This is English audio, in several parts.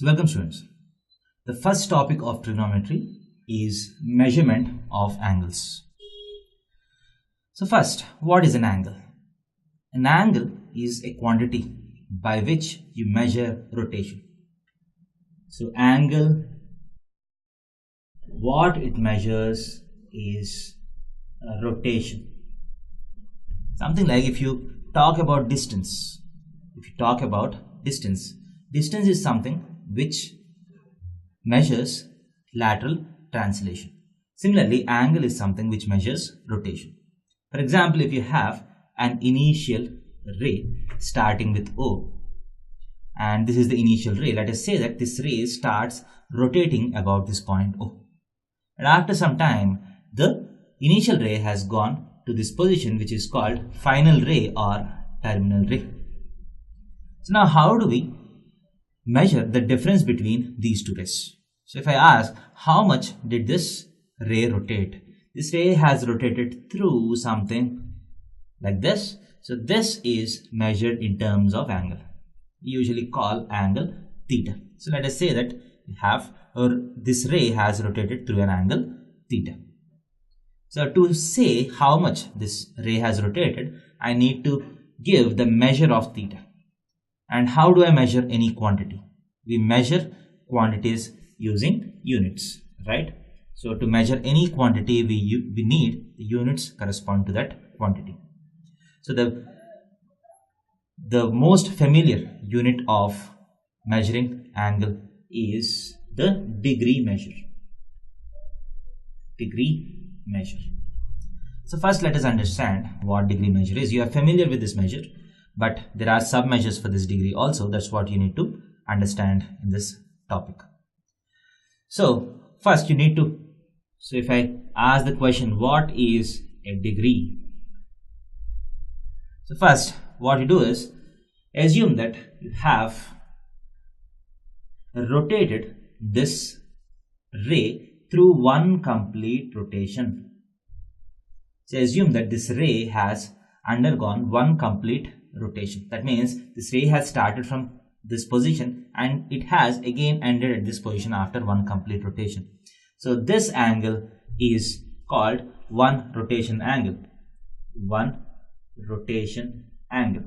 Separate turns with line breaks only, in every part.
So welcome students. The first topic of trigonometry is measurement of angles. So first, what is an angle? An angle is a quantity by which you measure rotation. So angle, what it measures is rotation. Something like if you talk about distance, distance is something which measures lateral translation. Similarly, angle is something which measures rotation. For example, if you have an initial ray starting with O, and this is the initial ray, let us say that this ray starts rotating about this point O. And after some time, the initial ray has gone to this position which is called final ray or terminal ray. So now how do we measure the difference between these two rays? So if I ask how much did this ray rotate? This ray has rotated through something like this. So this is measured in terms of angle. We usually call angle theta. So let us say that we have this ray has rotated through an angle theta. So to say how much this ray has rotated, I need to give the measure of theta. And how do I measure any quantity? We measure quantities using units, right? So to measure any quantity, we need the units correspond to that quantity. So the most familiar unit of measuring angle is the degree measure. Degree measure. So first let us understand what degree measure is. You are familiar with this measure, but there are sub measures for this degree also. That's what you need to understand in this topic. So first you need to, so if I ask the question, what is a degree? So first what you do is assume that you have rotated this ray through one complete rotation. So assume that this ray has undergone one complete rotation. That means this ray has started from this position and it has again ended at this position after one complete rotation. So this angle is called one rotation angle. One rotation angle.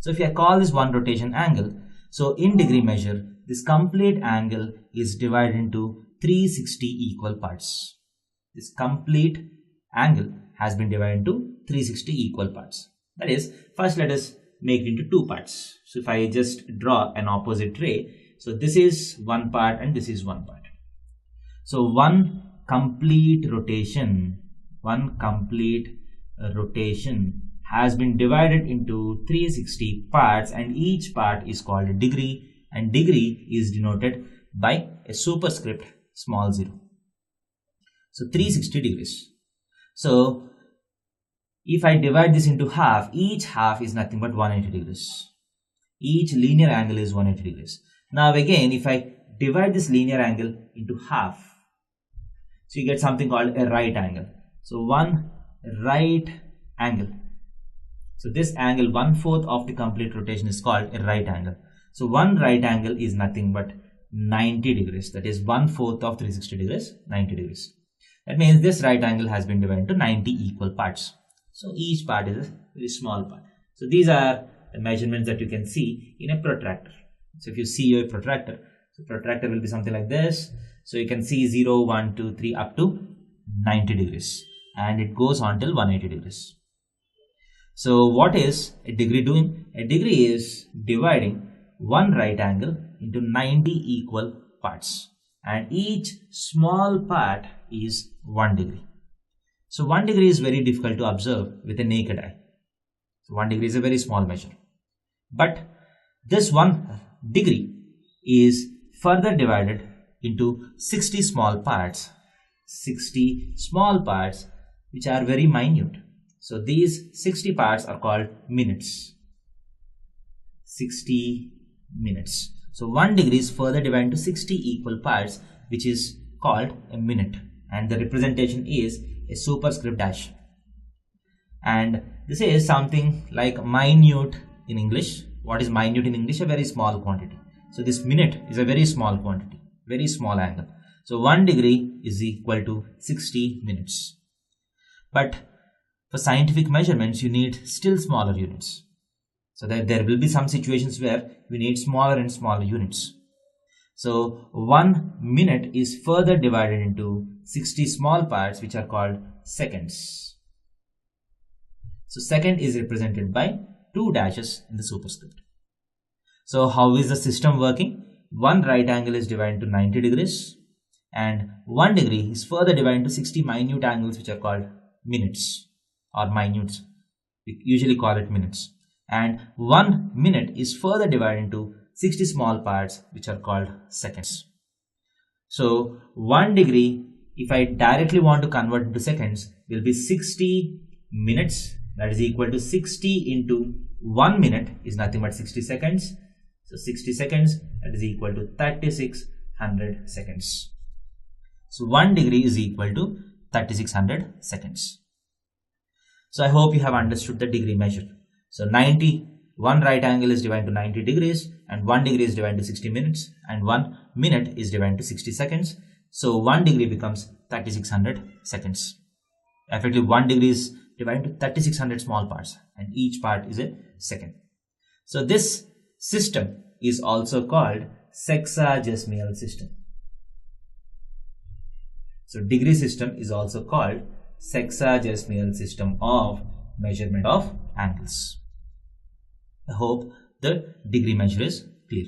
So if I call this one rotation angle, so in degree measure, this complete angle is divided into 360 equal parts. This complete angle has been divided into 360 equal parts. That is, first let us make it into two parts. So if I just draw an opposite ray, so this is one part and this is one part. So one complete rotation has been divided into 360 parts, and each part is called a degree, and degree is denoted by a superscript small 0. So 360 degrees. So if I divide this into half, each half is nothing but 180 degrees. Each linear angle is 180 degrees. Now again, if I divide this linear angle into half, so you get something called a right angle. So one right angle. So this angle, 1/4 of the complete rotation, is called a right angle. So one right angle is nothing but 90 degrees. That is 1/4 of 360 degrees, 90 degrees. That means this right angle has been divided into 90 equal parts. So each part is a very small part. So these are the measurements that you can see in a protractor. So if you see your protractor, so protractor will be something like this. So you can see 0, 1, 2, 3 up to 90 degrees, and it goes on till 180 degrees. So what is a degree doing? A degree is dividing one right angle into 90 equal parts, and each small part is 1 degree. So 1 degree is very difficult to observe with a naked eye. So 1 degree is a very small measure. But this 1 degree is further divided into 60 small parts. 60 small parts which are very minute. So these 60 parts are called minutes. 60 minutes. So 1 degree is further divided into 60 equal parts, which is called a minute. And the representation is a superscript dash. And this is something like minute in English. What is minute in English? A very small quantity. So this minute is a very small quantity, very small angle. So 1 degree is equal to 60 minutes. But for scientific measurements, you need still smaller units. So that there will be some situations where we need smaller and smaller units. So 1 minute is further divided into 60 small parts, which are called seconds. So second is represented by 2 dashes in the superscript. So how is the system working? One right angle is divided into 90 degrees and 1 degree is further divided into 60 minute angles, which are called minutes or minutes. We usually call it minutes. And 1 minute is further divided into 60 small parts, which are called seconds. So 1 degree, if I directly want to convert into seconds, will be 60 minutes. That is equal to 60 into 1 minute is nothing but 60 seconds. So 60 seconds, that is equal to 3600 seconds. So 1 degree is equal to 3600 seconds. So I hope you have understood the degree measure. So 1 right angle is divided to 90 degrees and 1 degree is divided to 60 minutes and 1 minute is divided to 60 seconds. So 1 degree becomes 3600 seconds. Effectively 1 degree is divided into 3600 small parts and each part is a second. So this system is also called sexagesimal system. So degree system is also called sexagesimal system of measurement of angles. I hope the degree measure is clear.